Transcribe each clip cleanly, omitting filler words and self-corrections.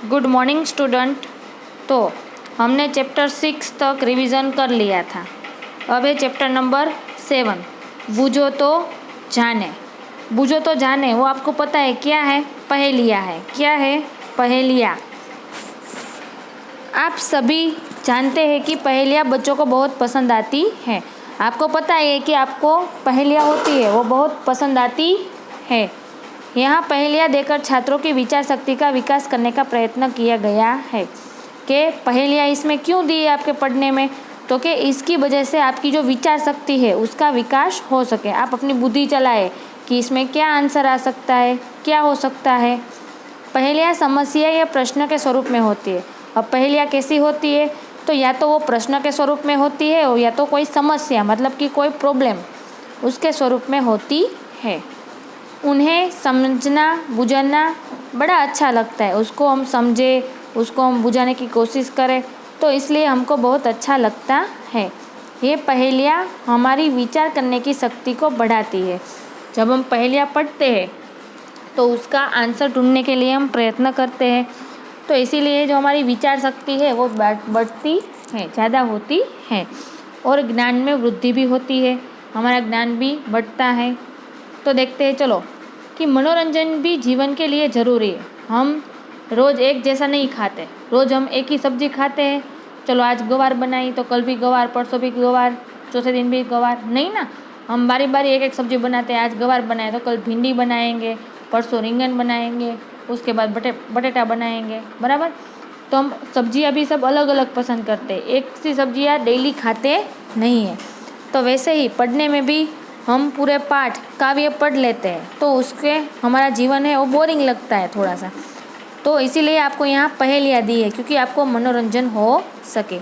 Good morning student. तो हमने chapter 6 तक रिवीजन कर लिया था। अब है चैप्टर नंबर 7, बूझो तो जाने। बूझो तो जाने, वो आपको पता है क्या है? पहेलियाँ है। क्या है? पहेलियाँ। आप सभी जानते हैं कि पहेलियाँ बच्चों को बहुत पसंद आती है। आपको पता है कि आपको पहेलियाँ होती है वो बहुत पसंद आती है। यहाँ पहेलियाँ देकर छात्रों की विचार शक्ति का विकास करने का प्रयत्न किया गया है। कि पहेलियाँ इसमें क्यों दी है आपके पढ़ने में? तो कि इसकी वजह से आपकी जो विचार शक्ति है उसका विकास हो सके, आप अपनी बुद्धि चलाए कि इसमें क्या आंसर आ सकता है, क्या हो सकता है। पहेलियाँ समस्या या प्रश्न के स्वरूप में होती है। अब पहेलियाँ कैसी होती है? तो या तो वो प्रश्न के स्वरूप में होती है और या तो कोई समस्या मतलब कि कोई प्रॉब्लम उसके स्वरूप में होती है। उन्हें समझना बुझाना बड़ा अच्छा लगता है। उसको हम समझे, उसको हम बुझाने की कोशिश करें तो इसलिए हमको बहुत अच्छा लगता है। ये पहेलियाँ हमारी विचार करने की शक्ति को बढ़ाती है। जब हम पहेलियाँ पढ़ते हैं तो उसका आंसर ढूंढने के लिए हम प्रयत्न करते हैं, तो इसीलिए जो हमारी विचार शक्ति है वो बढ़ती है, ज़्यादा होती है और ज्ञान में वृद्धि भी होती है, हमारा ज्ञान भी बढ़ता है। तो देखते हैं चलो कि मनोरंजन भी जीवन के लिए ज़रूरी है। हम रोज़ एक जैसा नहीं खाते, रोज़ हम एक ही सब्ज़ी खाते हैं। चलो आज गवार बनाई तो कल भी गवार, परसों भी गवार, चौथे दिन भी गवार, नहीं ना। हम बारी बारी एक एक सब्ज़ी बनाते हैं। आज गवार बनाए तो कल भिंडी बनाएंगे, परसों रिंगन बनाएंगे, उसके बाद बटेटा बनाएंगे, बराबर। तो हम सब्जियाँ भी सब अलग अलग पसंद करते हैं, एक सी सब्जियाँ डेली खाते नहीं हैं। तो वैसे ही पढ़ने में भी हम पूरे पाठ काव्य पढ़ लेते हैं तो उसके हमारा जीवन है वो बोरिंग लगता है थोड़ा सा। तो इसीलिए आपको यहाँ पहेलियाँ दी है क्योंकि आपको मनोरंजन हो सके।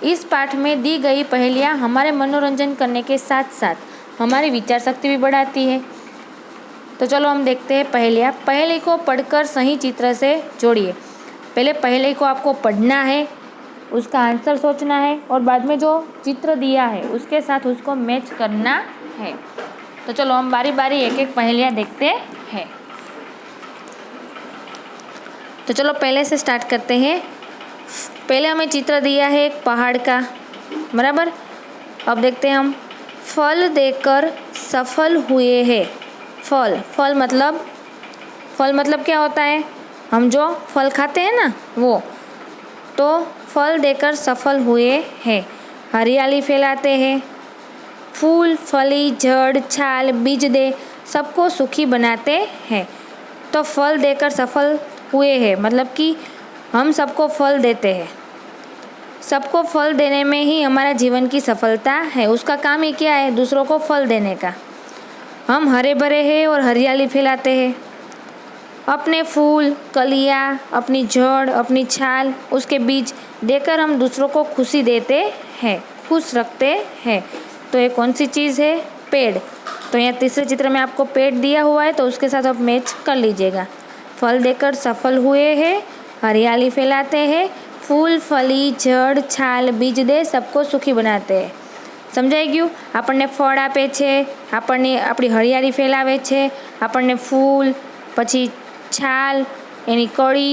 इस पाठ में दी गई पहेलियाँ हमारे मनोरंजन करने के साथ साथ हमारी विचार शक्ति भी बढ़ाती है। तो चलो हम देखते हैं पहेलियाँ। पहेली को पढ़कर सही चित्र से जोड़िए। पहले पहेली को आपको पढ़ना है, उसका आंसर सोचना है और बाद में जो चित्र दिया है उसके साथ उसको मैच करना है। तो चलो हम बारी बारी एक एक पहेलियाँ देखते हैं। तो चलो पहले से स्टार्ट करते हैं। पहले हमें चित्र दिया है एक पहाड़ का, बराबर। अब देखते हैं हम। फल देकर सफल हुए हैं। फल मतलब क्या होता है? हम जो फल खाते हैं ना वो। तो फल देकर सफल हुए हैं, हरियाली फैलाते हैं, फूल फली जड़ छाल बीज दे सबको सुखी बनाते हैं। तो फल देकर सफल हुए हैं मतलब कि हम सबको फल देते हैं। सबको फल देने में ही हमारा जीवन की सफलता है। उसका काम ही क्या है? दूसरों को फल देने का। हम हरे भरे हैं और हरियाली फैलाते हैं। अपने फूल कलियाँ, अपनी जड़, अपनी छाल, उसके बीज देकर हम दूसरों को खुशी देते हैं, खुश रखते हैं। तो ये कौन सी चीज़ है? पेड़। तो यहाँ तीसरे चित्र में आपको पेड़ दिया हुआ है तो उसके साथ आप मैच कर लीजिएगा। फल देकर सफल हुए हैं, हरियाली फैलाते हैं, फूल फली जड़ छाल बीज दे सबको सुखी बनाते हैं। સમજાઈ ગયું? આપણને ફળ આપે છે, આપણને આપણી હરિયાળી ફેલાવે છે, આપણને ફૂલ, પછી છાલ, એની કળી,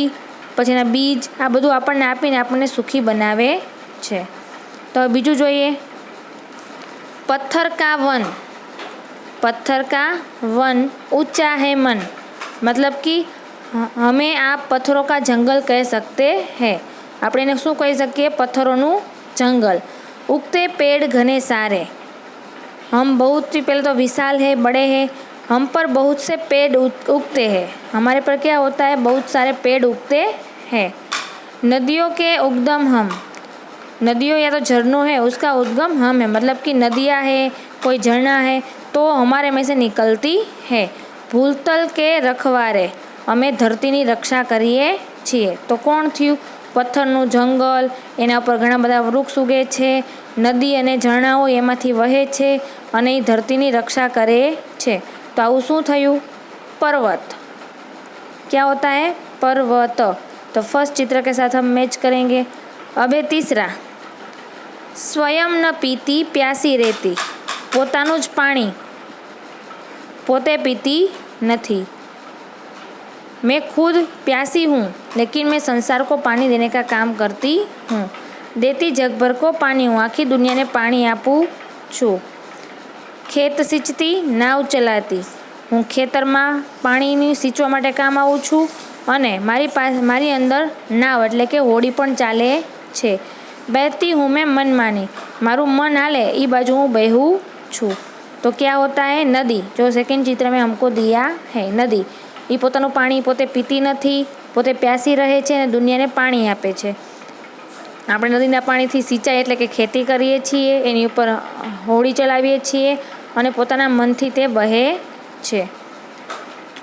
પછી એના બીજ, આ બધું આપણને આપીને આપણને સુખી બનાવે છે। તો બીજું જોઈએ। पत्थर का वन ऊंचा है मन, मतलब कि हमें आप पत्थरों का जंगल कह सकते हैं। આપણે એને શું કહી શકીએ? પથ્થરોનું જંગલ। उगते पेड़ घने सारे, हम बहुत ही पहले तो विशाल है, बड़े हैं, हम पर बहुत से पेड़ उगते हैं। हमारे पर क्या होता है? बहुत सारे पेड़ उगते हैं। नदियों के उद्गम हम, नदियों या तो झरनों है उसका उद्गम हम है, मतलब कि नदियाँ है, कोई झरना है तो हमारे में से निकलती है। भूतल के रखवारे, અમે ધરતીની રક્ષા કરીએ છીએ। તો કોણ થયું? પથ્થરનું જંગલ, એના ઉપર ઘણા બધા વૃક્ષ ઉગે છે, નદી અને ઝરણાઓ એમાંથી વહે છે અને એ ધરતીની રક્ષા કરે છે। તો આવું શું થયું? पर्वत। क्या होता है? पर्वत। तो फर्स्ट चित्र के साथ हम मैच करेंगे। अब है तीसरा। स्वयं न पीती प्यासी रहती, પોતાનું જ પાણી પોતે પીતી નથી। मैं खुद प्यासी हूँ, लेकिन मैं संसार को पानी देने का काम करती हूँ। देती जगभर को पानी हूँ, आखी दुनिया ने पानी आपू छू। खेत सींचती, नाव चलाती, હું ખેતરમાં પાણીની સિંચવા માટે કામ આવું છું અને મારી અંદર નાવ એટલે કે હોડી પણ ચાલે છે। बहती हूँ मैं मन मानी, मारू मन हाले ई बाजू हूँ बहूँ छू। तो क्या होता है? नदी। जो सेकंड चित्र में हमको दिया है, नदी એ પોતાનું પાણી પોતે પીતી નથી, પોતે પ્યાસી રહે છે અને દુનિયાને પાણી આપે છે। આપણે નદીના પાણીથી સિંચાઈ એટલે કે ખેતી કરીએ છીએ, એની ઉપર હોડી ચલાવીએ છીએ અને પોતાના મનથી તે બહે છે।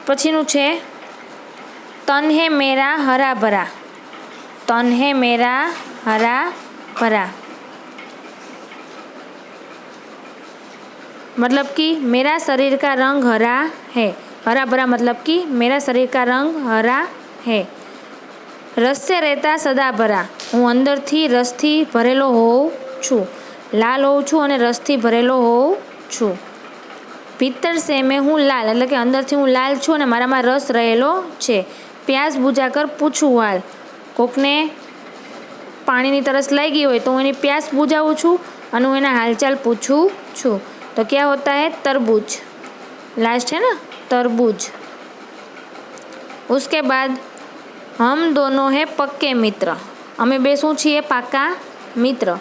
પછીનું છે તન હે મેરા હરા ભરા, તન હે મેરા હરા भरा, मतलब कि मेरा शरीर का रंग हरा है। हरा भरा मतलब कि मेरा शरीर का रंग हरा है। रस से रहता सदा भरा, हूँ अंदर थी रस थी भरेलो होऊं छू, लाल होऊं छू अने रस थी भरेलो होऊं छू। भीतर से मैं हूँ लाल, એટલે કે અંદરથી હું લાલ છું અને મારામાં રસ રહેલો છે। પ્યાસ બુઝા કર પૂછું હાલ, કોકને પાણીની તરસ લાગી હોય તો હું એની પ્યાસ બુઝાવું છું અને હું એના હાલચાલ પૂછું છું। तो क्या होता है? तरबूज। लास्ट है ना, तरबूज। उसके बाद हम दोनों है पक्के मित्र, अमे बे शू छीए? पाका मित्र।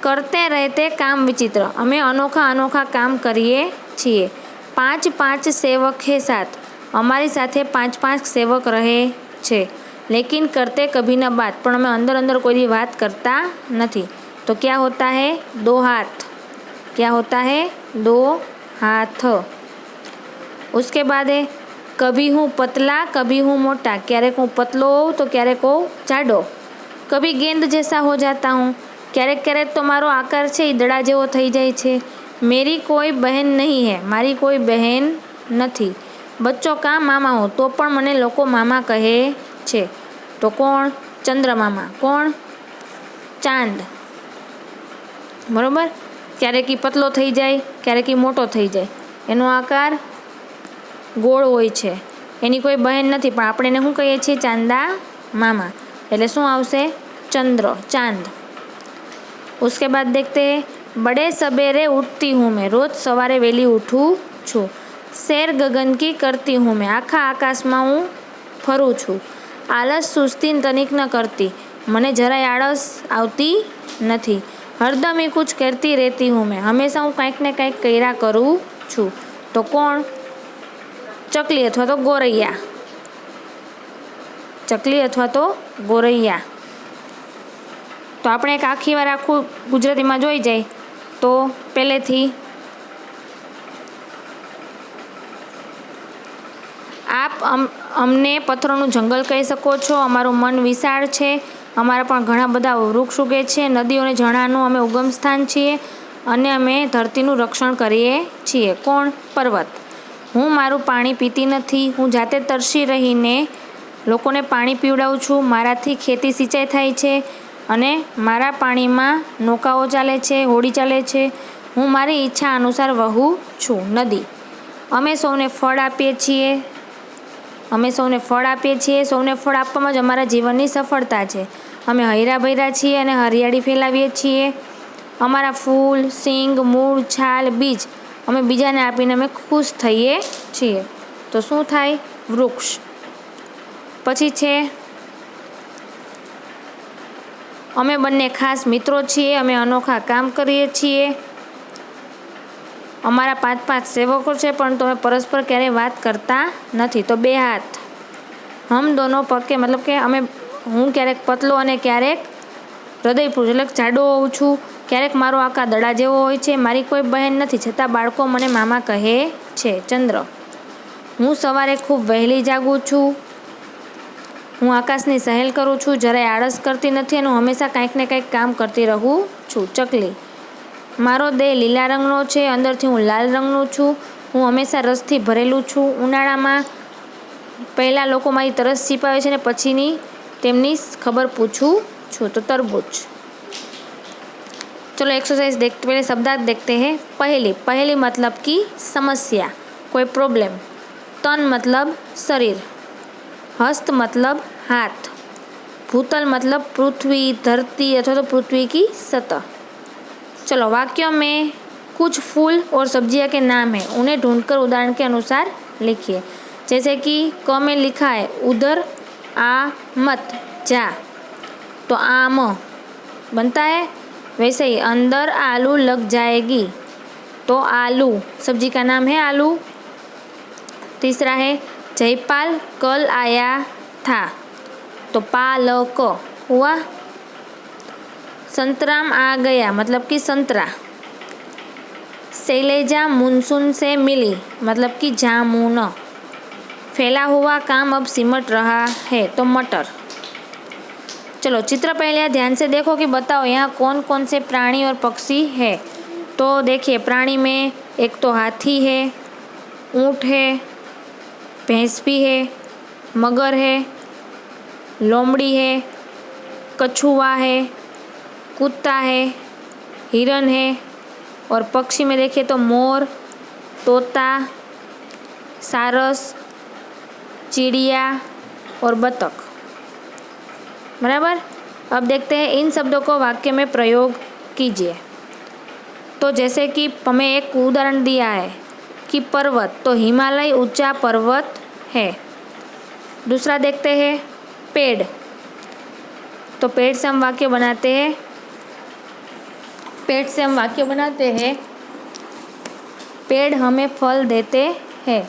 करते रहते काम विचित्र, अमे अनोखा अनोखा काम करीए छीए। 5-5 सेवक है साथ, अमारी साथे 5-5 सेवक रहे छे। लेकिन करते कभी न बात, पण अमे अंदर अंदर कोई बात करता नहीं। तो क्या होता है? 2 हाथ। क्या होता है? 2 हाथ। उसके बाद है कभी हूँ पतला कभी हूँ मोटा, क्यारेक हूँ पतलो होऊं तो क्यारेक हूँ जाडो। कभी गेंद जैसा हो जाता हूँ, क्यारेक क्यारेक तो मारो आकार छे ईदड़ा जेवो थई जाय छे। मेरी कोई बहन नहीं है, मारी कोई बहन नहीं। बच्चों का मामा हूँ, तो पण मने लोको मामा कहे छे। तो कोण? चंद्रमामा। कोण? चांद। बरोबर। क्यारेक पतलो थई जाए, क्यारेक मोटो थई जाए, एनो आकार गोળ હોય છે। એની કોઈ બહેન નથી, પણ આપણે એને શું કહીએ છીએ? ચાંદા મામા। એટલે શું આવશે? ચંદ્ર, ચાંદ। उसके बाद देखते हैं बड़े सवेरे उठती हूँ मैं, रोज सवारे वेली उठूँ छू। सैर गगन की करती हूँ मैं, आखा आकाश में हूँ फरू छू। आलस सुस्ती तनिक न करती, मने जराय आळस आवती नहीं। हरदम ही कुछ करती रहती हूँ मैं, हमेशा हूँ कंईक ने कंईक कर्या करूँ छू। तो कोण? चकली अथवा तो गोरैया। चकली अथवा तो गोरैया। तो આપણે એક આખી વાર આખું ગુજરાતીમાં જોઈ જાય તો પહેલેથી આપ અમને પથ્થરોનું જંગલ કહી શકો છો, અમારું મન વિશાળ છે, અમારા પણ ઘણા બધા વૃક્ષ ઉગે છે, નદીઓ અને ઝરણાનું અમે ઉગમ સ્થાન છીએ અને અમે ધરતીનું રક્ષણ કરીએ છીએ। કોણ? પર્વત। હું મારું પાણી પીતી નથી, હું જાતે તરસી રહીને લોકોને પાણી પીવડાવું છું, મારાથી ખેતી સિંચાઈ થાય છે અને મારા પાણીમાં નૌકાઓ ચાલે છે, હોડી ચાલે છે, હું મારી ઈચ્છા અનુસાર વહું છું। નદી। અમે સૌને ફળ આપીએ છીએ, અમે સૌને ફળ આપીએ છીએ, સૌને ફળ આપવામાં જ અમારા જીવનની સફળતા છે। અમે હૈરા ભૈરા છીએ અને હરિયાળી ફેલાવીએ છીએ। અમારા ફૂલ, સિંગ, મૂળ, છાલ, બીજ અમે બીજાને આપીને અમે ખુશ થઈએ છીએ। તો શું થાય? વૃક્ષ। પછી છે અમે બંને ખાસ મિત્રો છીએ, અમે અનોખા કામ કરીએ છીએ। અમારા 5-5 સેવકો છે, પરંતુ અમે પરસ્પર ક્યારેય વાત કરતા નથી। તો 2 હાથ। हम दोनों पक्के मतलब કે અમે હું ક્યારેક પતલો અને ક્યારેક હૃદયપુરુષ એટલે જાડો હોઉં છું, ક્યારેક મારો આકાર દડા જેવો હોય છે, મારી કોઈ બહેન નથી, છતાં બાળકો મને મામા કહે છે। ચંદ્ર। હું સવારે ખૂબ વહેલી જાગું છું, હું આકાશની સહેલ કરું છું, જરાય આળસ કરતી નથી અને હું હંમેશા કંઈક ને કંઈક કામ કરતી રહું છું। ચકલી। મારો દેહ લીલા રંગનો છે, અંદરથી હું લાલ રંગનું છું, હું હંમેશા રસથી ભરેલું છું। ઉનાળામાં પહેલાં લોકો મારી તરસ છીપાવે છે અને પછીની તેમની ખબર પૂછું છું। તો તરબૂચ। चलो एक्सरसाइज देखते, पहले शब्दार्थ देखते हैं। पहली। पहली मतलब कि समस्या, कोई प्रॉब्लम। तन मतलब शरीर। हस्त मतलब हाथ, भूतल मतलब पृथ्वी, धरती अथवा तो पृथ्वी की सतह। चलो वाक्यों में कुछ फूल और सब्जियां के नाम हैं, उन्हें ढूंढकर उदाहरण के अनुसार लिखिए। जैसे कि क में लिखा है उधर आ मत जा, तो आम बनता है। वैसे ही अंदर आलू लग जाएगी, तो आलू सब्जी का नाम है आलू। तीसरा है जयपाल कल आया था, तो पालक हुआ। संतराम आ गया मतलब कि संतरा। शैलेजा मानसून से मिली मतलब कि जामुन। फैला हुआ काम अब सिमट रहा है, तो मटर। चलो चित्र पहले ध्यान से देखो कि बताओ यहाँ कौन कौन से प्राणी और पक्षी है। तो देखिए प्राणी में एक तो हाथी है, ऊँट है, भैंस भी है, मगर है, लोमड़ी है, कछुआ है, कुत्ता है, हिरन है। और पक्षी में देखिए तो मोर, तोता, सारस, चिड़िया और बतख। बराबर। अब देखते हैं इन शब्दों को वाक्य में प्रयोग कीजिए। तो जैसे कि हमें एक उदाहरण दिया है कि पर्वत, तो हिमालय ऊंचा पर्वत है। दूसरा देखते हैं पेड़, तो पेड़ से हम वाक्य बनाते हैं। पेड़ हमें फल देते हैं।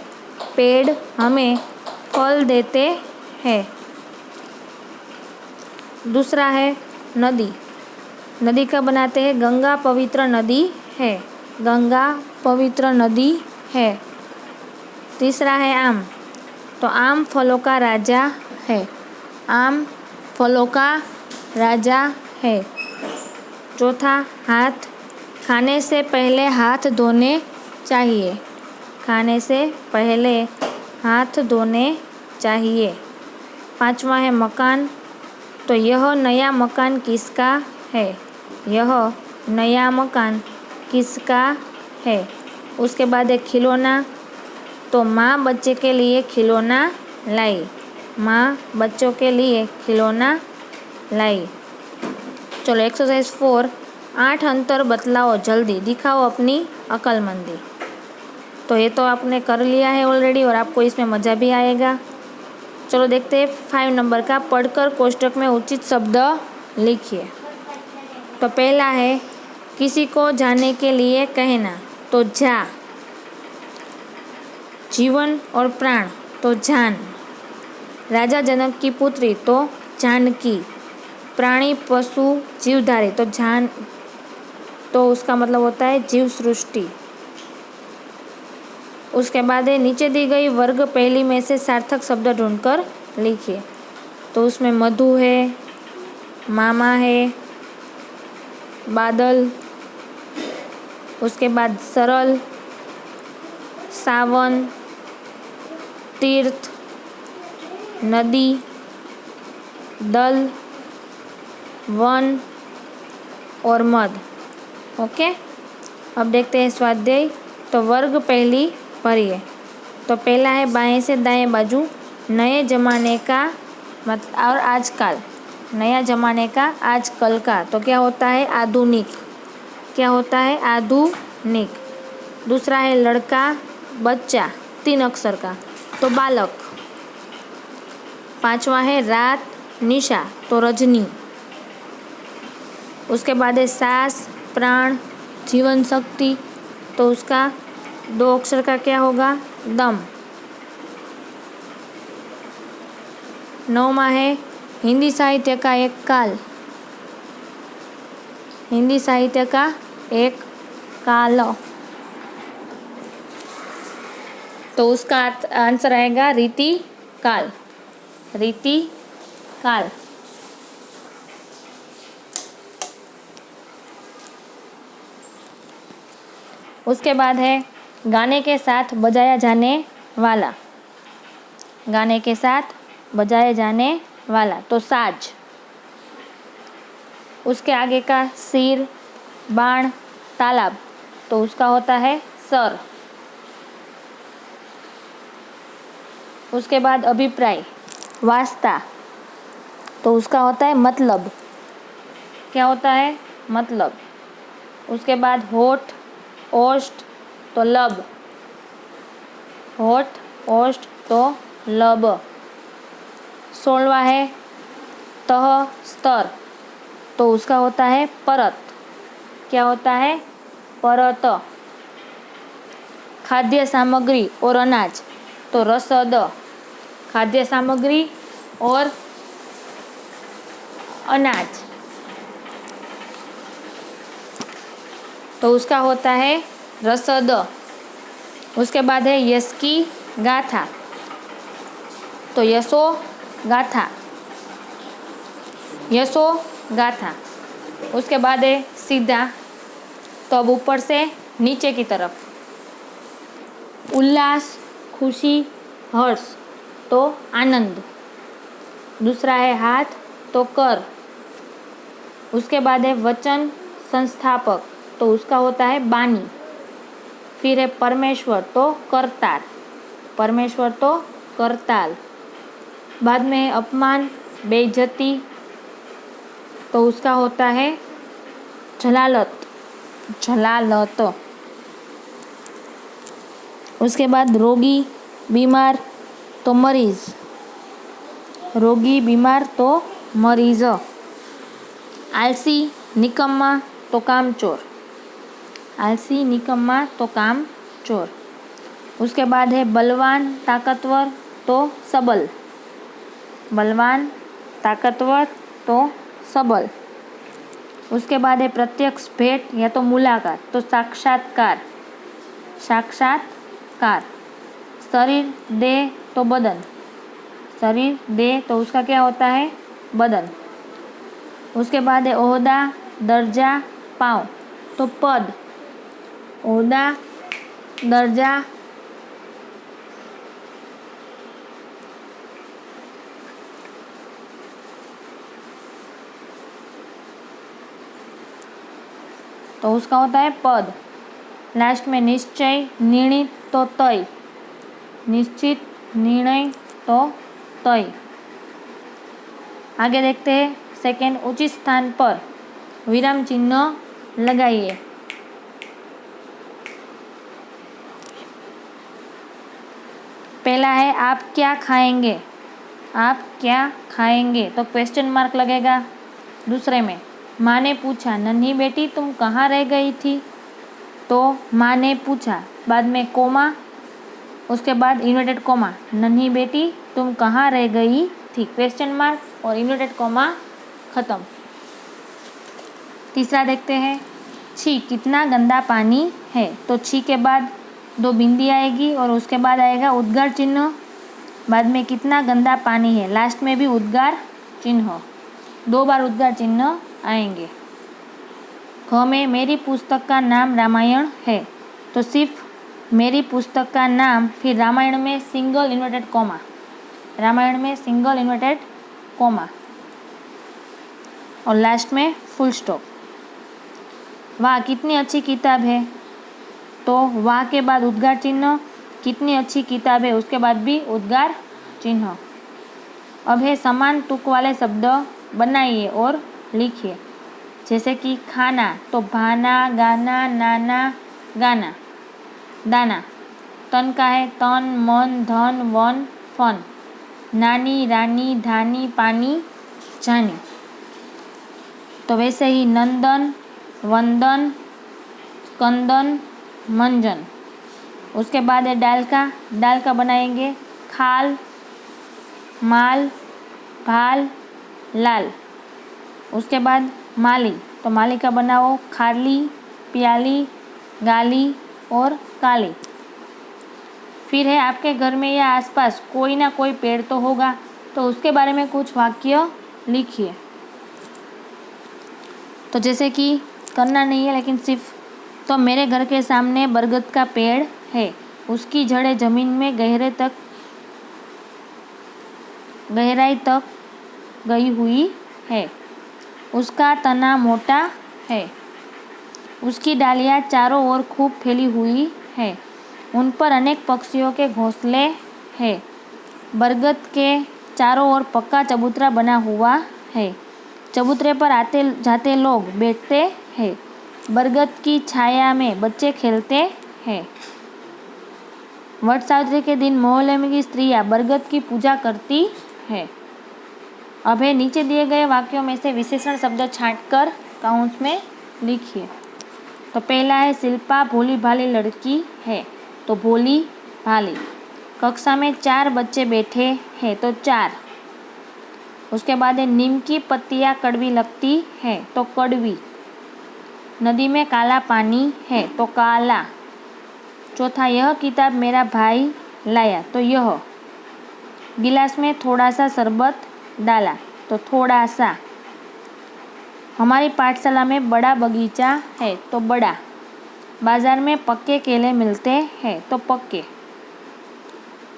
पेड़ हमें फल देते हैं। दूसरा है नदी, नदी का बनाते हैं गंगा पवित्र नदी है, गंगा पवित्र नदी है। तीसरा है आम, तो आम फलों का राजा है, आम फलों का राजा है। चौथा हाथ, खाने से पहले हाथ धोने चाहिए, खाने से पहले हाथ धोने चाहिए। पांचवा है मकान, तो यह नया मकान किसका है, यह नया मकान किसका है। उसके बाद एक खिलौना, तो माँ बच्चे के लिए खिलौना लाई, माँ बच्चों के लिए खिलौना लाई। चलो एक्सरसाइज 4, 8 अंतर बतलाओ, जल्दी दिखाओ अपनी अक्लमंदी। तो ये तो आपने कर लिया है ऑलरेडी और आपको इसमें मज़ा भी आएगा। चलो देखते हैं 5 नंबर का, पढ़कर कोष्टक में उचित शब्द लिखिए। तो पहला है किसी को जाने के लिए कहना, तो जा। जीवन और प्राण, तो जान। राजा जनक की पुत्री, तो जानकी। प्राणी पशु जीवधारी, तो जान, तो उसका मतलब होता है जीव सृष्टि। उसके बाद है नीचे दी गई वर्ग पहली में से सार्थक शब्द ढूंढकर लिखिए। तो उसमें मधु है, मामा है, बादल, उसके बाद सरल, सावन, तीर्थ, नदी, दल, वन और मद। ओके, अब देखते हैं स्वाध्याय। तो वर्ग पहली पढ़िए। तो पहला है बाएं से दाएं बाजू, नए ज़माने का मतलब और आजकल, नया ज़माने का आजकल का, तो क्या होता है आधुनिक, क्या होता है आधुनिक। दूसरा है लड़का बच्चा 3 अक्षर का, तो बालक। पांचवा है रात निशा, तो रजनी। उसके बाद है सांस प्राण जीवन शक्ति, तो उसका 2 अक्षर का क्या होगा दम। 9वां है हिंदी साहित्य का एक काल, हिंदी साहित्य का एक काल, तो उसका आंसर आएगा रीति काल, रीति काल। उसके बाद है गाने के साथ बजाया जाने वाला, गाने के साथ बजाए जाने वाला, तो साज। उसके आगे का सिर बाण तालाब, तो उसका होता है सर। उसके बाद अभिप्राय, वास्ता, तो उसका होता है मतलब। क्या होता है? मतलब। उसके बाद होठ, ओष्ठ, तो लब। होठ, ओष्ठ, तो लब। 16वां है तह, स्तर, तो उसका होता है परत। क्या होता है? परत। खाद्य सामग्री और अनाज, तो रसद। खाद्य सामग्री और अनाज, तो उसका होता है रसद। उसके बाद है यश की गाथा, तो यशो गाथा। यशो गाथा। उसके बाद है सीधा, तो अब ऊपर से नीचे की तरफ। उल्लास, खुशी, हर्ष, तो आनंद। दूसरा है हाथ, तो कर। उसके बाद है वचन संस्थापक, तो उसका होता है बानी। फिर है परमेश्वर, तो करतार। परमेश्वर, तो करताल। बाद में है अपमान, बेइज्जती, तो उसका होता है जलालत। जलालत। उसके बाद रोगी, बीमार, तो मरीज। रोगी, बीमार, तो मरीज। आलसी, निकम्मा, तो कामचोर। आलसी, निकम्मा, तो कामचोर। उसके बाद है बलवान, ताकतवर, तो सबल। बलवान, ताकतवर, तो सबल। उसके बाद है प्रत्यक्ष भेंट या तो मुलाकात, तो साक्षात्कार। साक्षात्कार। शरीर, देह, तो बदन। शरीर, देह, तो उसका क्या होता है? बदन। उसके बाद है ओहदा, दर्जा, पाँव, तो पद। ओहदा, दर्जा, तो उसका होता है पद। लास्ट में निश्चय, निर्णित, तो तय। निश्चित, निर्णय, तो तय। आगे देखते हैं सेकेंड, उचित स्थान पर विराम चिन्ह लगाइए। पहला है आप क्या खाएंगे? आप क्या खाएंगे, तो क्वेश्चन मार्क लगेगा। दूसरे में माँ ने पूछा, नन्ही बेटी तुम कहाँ रह गई थी? तो माँ ने पूछा, बाद में कोमा, उसके बाद इन्वर्टेड कोमा, नन्ही बेटी तुम कहाँ रह गई थी, क्वेश्चन मार्क और इन्वर्टेड कोमा खत्म। तीसरा देखते हैं, छी कितना गंदा पानी है, तो छी के बाद 2 बिंदी आएगी और उसके बाद आएगा उद्गार चिन्ह। बाद में कितना गंदा पानी है, लास्ट में भी उद्गार चिन्ह। 2 बार उद्गार चिन्ह आएंगे। ख में मेरी पुस्तक का नाम रामायण है, तो सिर्फ मेरी पुस्तक का नाम, फिर रामायण में सिंगल इन्वर्टेड कोमा। रामायण में सिंगल इन्वर्टेड कोमा और लास्ट में फुल स्टॉप। वाह कितनी अच्छी किताब है, तो वाह के बाद उद्गार चिन्ह, कितनी अच्छी किताब है उसके बाद भी उद्गार चिन्ह। अब है समान तुक वाले शब्द बनाइए और लिखिए। जैसे कि खाना, तो भाना, गाना, नाना, गाना। दाना, तन का है तन, मन, धन, वन, फन। नानी, रानी, धानी, पानी, जानी। तो वैसे ही नंदन, वंदन, कंदन, मंजन। उसके बाद है डाल का बनाएंगे खाल, माल, भाल, लाल। उसके बाद माली, तो माली का बनाओ खाली, प्याली, गाली और काली। फिर है आपके घर में या आसपास कोई ना कोई पेड़ तो होगा, तो उसके बारे में कुछ वाक्य लिखिए। तो जैसे कि करना नहीं है लेकिन सिर्फ, तो मेरे घर के सामने बरगद का पेड़ है, उसकी जड़ें जमीन में गहराई तक गई हुई है, उसका तना मोटा है, उसकी डालियाँ चारों ओर खूब फैली हुई है, उन पर अनेक पक्षियों के घोंसले हैं, बरगद के चारों ओर पक्का चबूतरा बना हुआ है। चबूतरे पर आते जाते लोग बैठते हैं। बरगद की छाया में बच्चे खेलते हैं। वट सावित्री के दिन मोहल्ले में की स्त्रियां बरगद की पूजा करती है। अब है नीचे दिए गए वाक्यों में से विशेषण शब्द छांटकर काउंस में लिखिए। तो पहला है शिल्पा भोली भाली लड़की है, तो भोली भाली। कक्षा में 4 बच्चे बैठे हैं, तो 4। उसके बाद है नीम की पत्तियां कड़वी लगती है, तो कड़वी। नदी में काला पानी है, तो काला। चौथा, यह किताब मेरा भाई लाया, तो यह। गिलास में थोड़ा सा शरबत डाला, तो थोड़ा सा। हमारी पाठशाला में बड़ा बगीचा है, तो बड़ा। बाजार में पक्के केले मिलते हैं, तो पक्के।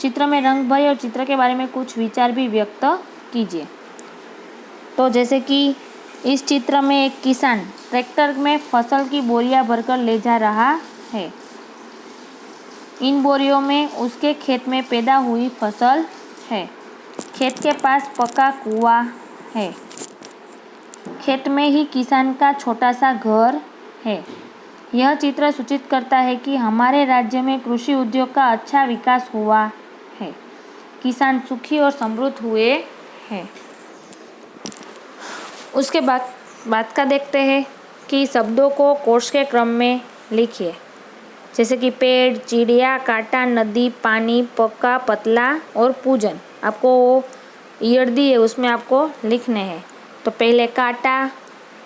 चित्र में रंग भरे और चित्र के बारे में कुछ विचार भी व्यक्त कीजिए। तो जैसे कि इस चित्र में एक किसान ट्रैक्टर में फसल की बोरियां भरकर ले जा रहा है। इन बोरियों में उसके खेत में पैदा हुई फसल है। खेत के पास पक्का कुआं है। खेत में ही किसान का छोटा सा घर है। यह चित्र सूचित करता है कि हमारे राज्य में कृषि उद्योग का अच्छा विकास हुआ है। किसान सुखी और समृद्ध हुए हैं। उसके बाद का देखते हैं कि शब्दों को कोश के क्रम में लिखिए। जैसे कि पेड़, चिड़िया, कांटा, नदी, पानी, पक्का, पतला और पूजन। आपको वो ईयर दी है उसमें आपको लिखने हैं। तो पहले कांटा,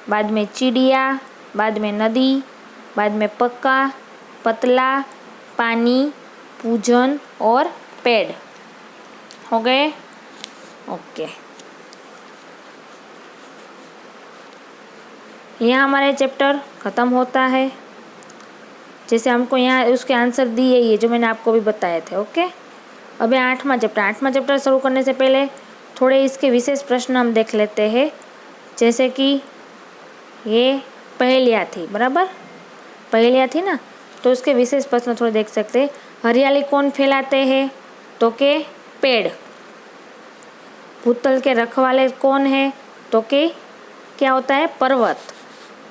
बाद में चिड़िया, बाद में नदी, बाद में पक्का, पतला, पानी, पूजन और पेड़। हो गए? ओके। यहाँ हमारे चैप्टर ख़त्म होता है। जैसे हमको यहाँ उसके आंसर दिए ये जो मैंने आपको भी बताए थे। ओके। अब ये 8वां चैप्टर शुरू करने से पहले थोड़े इसके विशेष प्रश्न हम देख लेते हैं। जैसे कि ये पहेलियाँ थी, बराबर? पहेलियाँ थी ना, तो उसके विशेष प्रश्न थोड़े देख सकते हैं। हरियाली कौन फैलाते हैं? तो के पेड़। भूतल के रखवाले कौन है? तो के क्या होता है? पर्वत।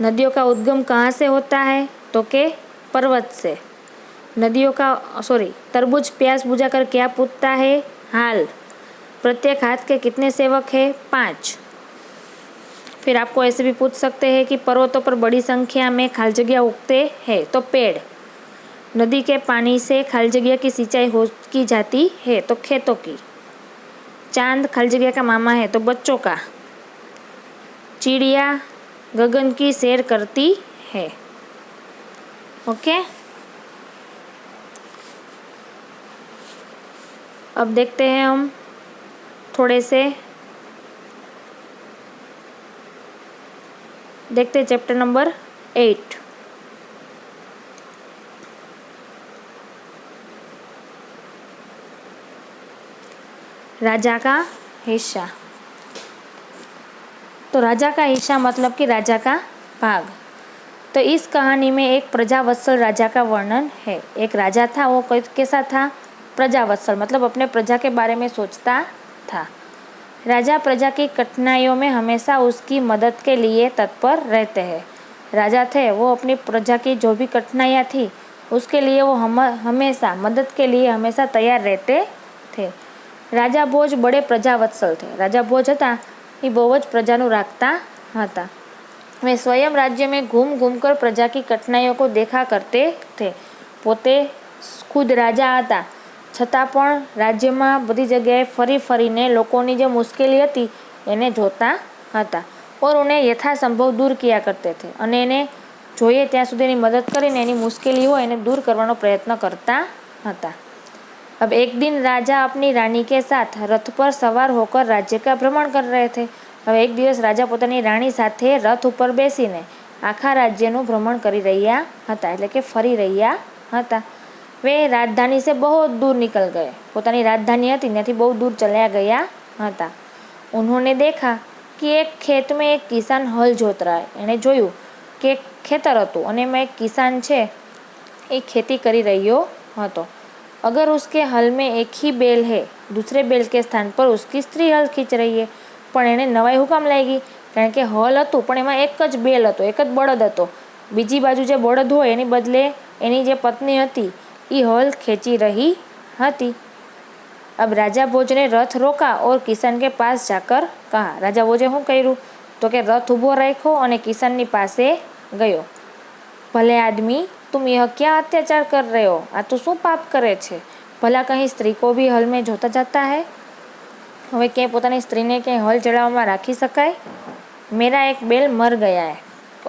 नदियों का उद्गम कहाँ से होता है? तो के पर्वत से। तरबूज प्यास बुझाकर क्या पूछता है? हाल। प्रत्येक हाथ के कितने सेवक है? 5। फिर आपको ऐसे भी पूछ सकते हैं कि पर्वतों पर बड़ी संख्या में खाली जगह उगते हैं, तो पेड़। नदी के पानी से खाली जगह की सिंचाई की जाती है, तो खेतों की। चांद खाली जगह का मामा है, तो बच्चों का। चिड़िया गगन की सैर करती है। ओके। अब देखते हैं हम थोड़े से चैप्टर नंबर 8। राजा का हिस्सा। तो राजा का हिस्सा मतलब कि राजा का भाग। तो इस कहानी में एक प्रजावत्सल राजा का वर्णन है। एक राजा था, वो कैसा था? प्रजावत्सल, मतलब अपने प्रजा के बारे में सोचता था। राजा प्रजा की कठिनाइयों में हमेशा उसकी मदद के लिए तत्पर रहते हैं। राजा थे, वो अपनी प्रजा की जो भी कठिनाइयाँ थी उसके लिए वो हमेशा मदद के लिए हमेशा तैयार रहते थे। राजा भोज बड़े प्रजावत्सल थे। राजा भोज હતા એ બહુ જ પ્રજાનું રાખતા હતા। वे स्वयं राज्य में घूम कर प्रजा की कठिनाइयों को देखा करते थे। પોતે खुद राजा હતા, છતાં પણ રાજ્યમાં બધી જગ્યાએ ફરીને લોકોની જે મુશ્કેલી હતી એને જોતા હતા और उन्हें यथासंभव दूर किया करते थे અને એને જોઈએ ત્યાં સુધીની મદદ કરીને એની મુશ્કેલી હોય એને दूर करवानो प्रयत्न करता હતા। अब एक दिन राजा अपनी रानी के साथ रथ पर सवार होकर राज्य का भ्रमण कर रहे थे। अब एक दिवस राजा पोतानी रानी साथे रथ पर बेसीने आखा राज्यનું भ्रमण કરી રહ્યા હતા, એટલે કે ફરી રહ્યા હતા। वे राजधानी से बहुत दूर निकल गए। पोतानी राजधानी હતી ત્યાંથી બહુ दूर चल्या गया હતા। उन्होंने देखा कि एक खेत में एक किसान हल जोत रहा है। એણે જોયું કે એક ખેતર હતું અને એમાં એક કિસાન છે એ ખેતી કરી રહ્યો હતો। अगर उसके हल में एक ही बैल है, दूसरे बैल के स्थान पर उसकी स्त्री हल खींच रही है, પણ એને નવાઈ હું કામ લાગી? કારણ કે હલ હતું પણ એમાં એક જ બેલ હતો, એક જ બળદ હતો. બીજી બાજુ જે બળદ હોય એની બદલે એની જે પત્ની હતી એ હલ ખેંચી રહી હતી. अब राजा भोज ने रथ रोका और किसान के पास जाकर कहा. राजा भोजे શું કર્યું? તો કે રથ ઊભો રાખ્યો અને કિસાનની પાસે ગયો. ભલે આદમી, तुम यह क्या अत्याचार कर रहे हो? આ તો શું પાપ કરે છે? ભલા કहीं સ્ત્રી को भी हल में જોતા जाता है? હવે ક્યાંય પોતાની સ્ત્રીને ક્યાંય હલ ચડાવવામાં રાખી શકાય? મેરા એક બેલ મર ગયા હે.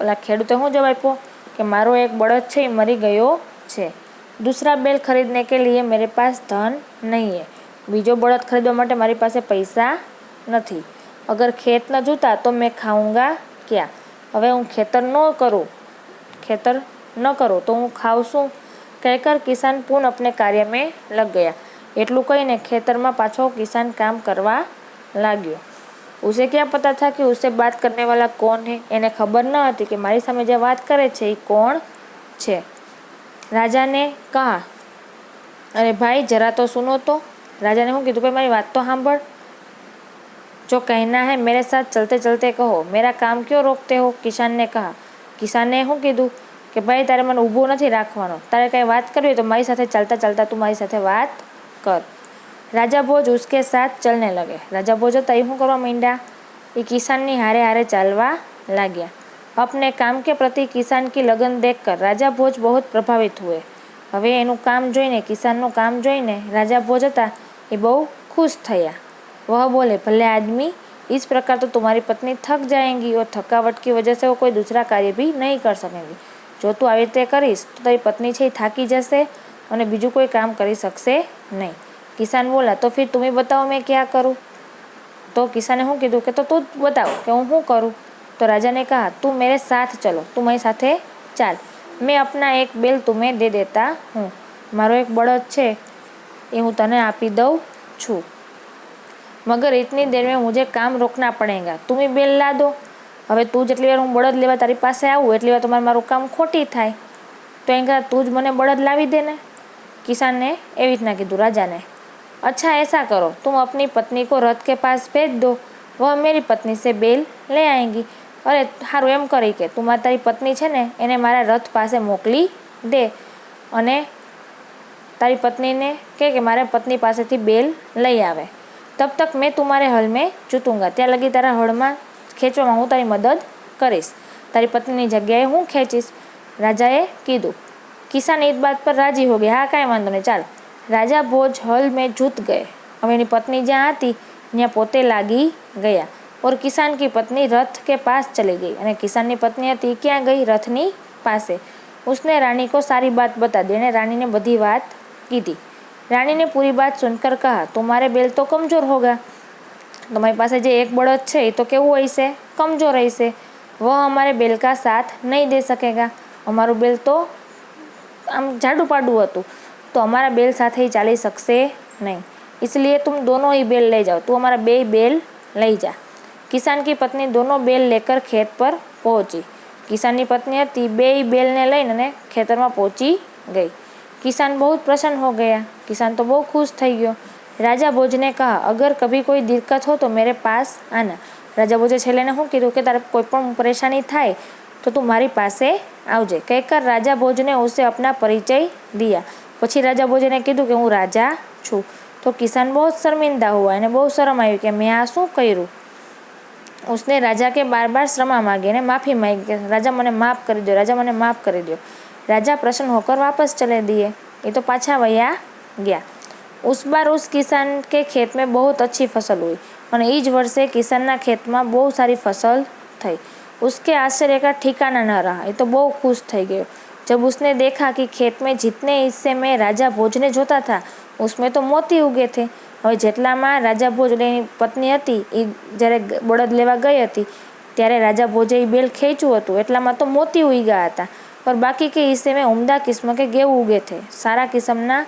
ઓલા ખેડૂતે શું જવાબ આપ્યો કે મારો એક બળદ છે એ મરી ગયો છે. दूसरा बैल खरीदने के लिए मेरे पास धन नहीं है. बीजो बळद खरीदवा माटे मारी पासे पैसा नहीं. अगर खेत न जोता तो मैं खाऊंगा क्या? हवे हूँ खेतर न करूँ तो हूँ खाऊँ शू? कहकर किसान पुनः अपने कार्य में लग गया. एटलू कहीने खेतर में पाछो किसान काम करवा लाग्यो. उसे क्या पता था कि उससे बात करने वाला कौन है? एने खबर न थी कि मारी सामे जे बात करे छे ई कौन छे. राजा ने कहा, अरे भाई जरा तो सुनो तो. राजा ने શું કીધું? ભાઈ મારી વાત તો સાંભળ. जो कहना है मेरे साथ चलते चलते कहो, मेरा काम क्यों रोकते हो? किसान ने कहा. કિસાને શું કીધું કે ભાઈ તારે મને ઊભો નથી રાખવાનો, તારે કંઈ વાત કરવી હોય તો મારી સાથે ચાલતા ચાલતા તું મારી સાથે વાત કર. राजा भोज उसके साथ चलने लगे. राजा भोज હતા એ શું કરવા માંડ્યા? એ કિસાનની હારે હારે ચાલવા લાગ્યા. अपने काम के प्रति किसान की लगन देखकर राजा भोज बहुत प्रभावित हुए. હવે એનું કામ જોઈને, કિસાનનું કામ જોઈને રાજા ભોજ હતા એ બહુ खुश થયા. वह बोले, भले आदमी, इस प्रकार तो तुम्हारी पत्नी थक जाएंगी और थकावट की वजह से वो कोई दूसरा कार्य भी नहीं कर सकेंगी. जो तू આવી રીતે કરીશ તો તારી પત્ની છે એ થાકી જશે અને બીજું કોઈ કામ કરી શકશે નહીં. કિસાન બોલા, તો फिर तुम ही बताओ मैं क्या करूँ? तो किसाने શું કીધું કે તો તું જ બતાવ કે હું શું કરું? तो राजा ने कहा, तू मेरे साथ चलो, तू मेरी साथे चाल. मैं अपना एक बैल तुम्हें दे देता हूँ. मारो एक बળદ છે એ હું તને આપી દઉં છું. मगर इतनी देर में मुझे काम रोकना पड़ेगा. तुम ही बैल ला दो. હવે તું જેટલી વાર હું બળદ લેવા તારી પાસે આવું એટલી વાર તમારે મારું કામ ખોટી થાય. તો એમ કહે તું જ મને બળદ લાવી દે ને. કિસાનને એવી રીતના કીધું રાજાને. अच्छा ऐसा करो, तुम अपनी पत्नी को रथ के पास भेज दो, वह मेरी पत्नी से बैल ले आएंगी. અરે સારું એમ કરી કે તું તારી પત્ની છે ને એને મારા રથ પાસે મોકલી દે અને તારી પત્નીને કહે કે મારા પત્ની પાસેથી બેલ લઈ આવે. તબ તક મેં તુમારે હલ મેં જૂતूंगा. ત્યાં લગી તારા હળમાં ખેંચવામાં હું તારી મદદ કરીશ. તારી પત્નીની જગ્યાએ હું ખેંચીશ. રાજાએ કીધું. કિસાન इस बात पर राजी हो गया. हाँ કાંઈ વાંધો નહીં, ચાલ. રાજા ભોજ હલ મેં જૂત ગયે. હવે એની પત્ની જ્યાં હતી ત્યાં પોતે લાગી ગયા. और किसान की पत्नी रथ के पास चली गई. અને કિસાનની પત્ની હતી ક્યાં ગઈ? રથની પાસે. उसने रानी को सारी बात बता दी. ने रानी ने बधी बात कीधी. रानी ने पूरी बात सुनकर कहा, तुम्हारे बैल तो कमजोर होगा. તમારી પાસે જે એક બળદ છે એ તો કેવું હશે? કમજોર હશે. वह हमारे बैल का साथ नहीं दे सकेगा. અમારું બેલ તો આમ જાડું પાડું હતું તો અમારા બેલ સાથે ચાલી શકશે નહીં. इसलिए तुम दोनों ही बैल ले जाओ. તું અમારા બે બેલ લઈ જા. किसान की पत्नी दोनों बैल लेकर खेत पर पहुंची. किसाननी पत्नी હતી બે बैल ने લઈને ખેતરમાં પહોંચી गई. किसान बहुत प्रसन्न हो गया. किसान तो बहुत खुश થઈ ગયો. राजा भोज ने कहा, अगर कभी कोई दिक्कत हो तो मेरे पास आना. राजा भोजे છેલ્લેને શું કીધું કે તારે કોઈ પણ પરેશાની થાય तो तू મારી પાસે આવજે. कहकर राजा भोज ने उसे अपना परिचय दिया. પછી राजा भोजे ने કીધું કે હું રાજા છું. तो किसान बहुत शर्मिंदा हुआ. એને બહુ શરમ આવી કે મેં આ શું કર્યું. उसने राजा के बार बार क्षमा मांगी ने माफ़ी मांगी. राजा मने माफ़ कर दो, राजा मने माफ़ कर दो. राजा प्रसन्न होकर वापस चले दिए. ये तो पाछा वया गया. उस बार उस किसान के खेत में बहुत अच्छी फसल हुई और इस वर्षे किसान खेत में बहुत सारी फसल थी. उसके आश्चर्य का ठिकाना न रहा. ये तो बहुत खुश थी गयो जब उसने देखा कि खेत में जितने हिस्से में राजा भोज ने जोता था उसमें तो मोती उगे थे. હવે જેટલામાં રાજા ભોજ એની પત્ની હતી એ જ્યારે બળદ લેવા ગઈ હતી ત્યારે રાજા ભોજે એ બેલ ખેંચ્યું હતું એટલામાં તો મોતી ઉગ્યા હતા. और बाकी के हिस्से में उम्दा किस्म के गेहूँ उगे थे. सारा किस्मना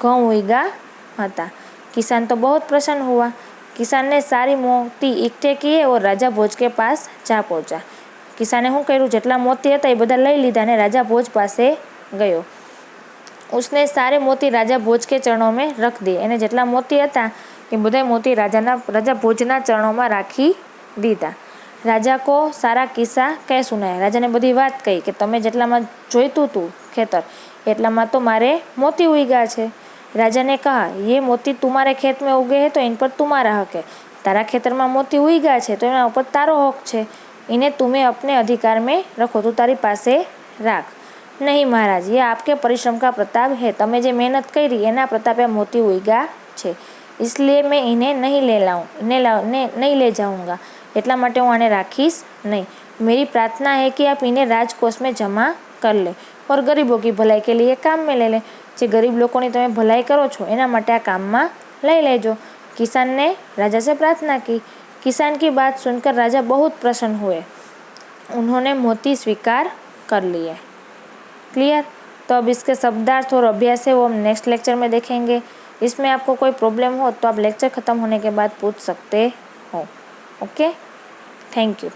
घઉં उगा હતા. किसान तो बहुत प्रसन्न हुआ. किसान ने सारी मोती इकट्ठे किए और राजा भोज के पास जा पहुँचा. કિસાને શું કર્યું? જેટલા મોતી હતા એ બધા લઈ લીધા અને રાજા ભોજ પાસે ગયો. उसने सारे मोती राजा भोज के चरणों में रख दिए। एने जेटला मोती हता ए बधाय मोती राजा भोजना चरणों में राखी दीधा। राजा को सारा किस्सा कह सुनाया। राजा ने बधी बात कही कि तमे जेटलामां जोईतुं हतुं खेतर एटलामां तो मारे मोती उग्या छे। राजा ने कहा, ये मोती तुम्हारे खेत में उगे हैं तो इन पर तुम्हारा हक है। तारा खेतर में मोती उग्या छे तो एना पर तारो हक छे। इन्हें तुम्हें अपने अधिकार में रखो, तू तारी पासे राख। नहीं महाराज, ये आपके परिश्रम का प्रताप है। तमे जे मेहनत करी एना प्रतापे मोती उग्या छे, इसलिए मैं इन्हें नहीं ले जाऊंगा। एटला माटे हूँ आने राखीश नहीं। मेरी प्रार्थना है कि आप इन्हें राजकोष में जमा कर ले और गरीबों की भलाई के लिए काम में ले ले। जे गरीब लोगों की तमे भलाई करो छो एना माटे आ काम में लई लेजो। किसान ने राजा से प्रार्थना की। किसान की बात सुनकर राजा बहुत प्रसन्न हुए। उन्होंने मोती स्वीकार कर लिए। क्लियर? तो अब इसके शब्दार्थ और अभ्यास है वो हम नेक्स्ट लेक्चर में देखेंगे। इसमें आपको कोई प्रॉब्लम हो तो आप लेक्चर ख़त्म होने के बाद पूछ सकते हो। Okay, thank you.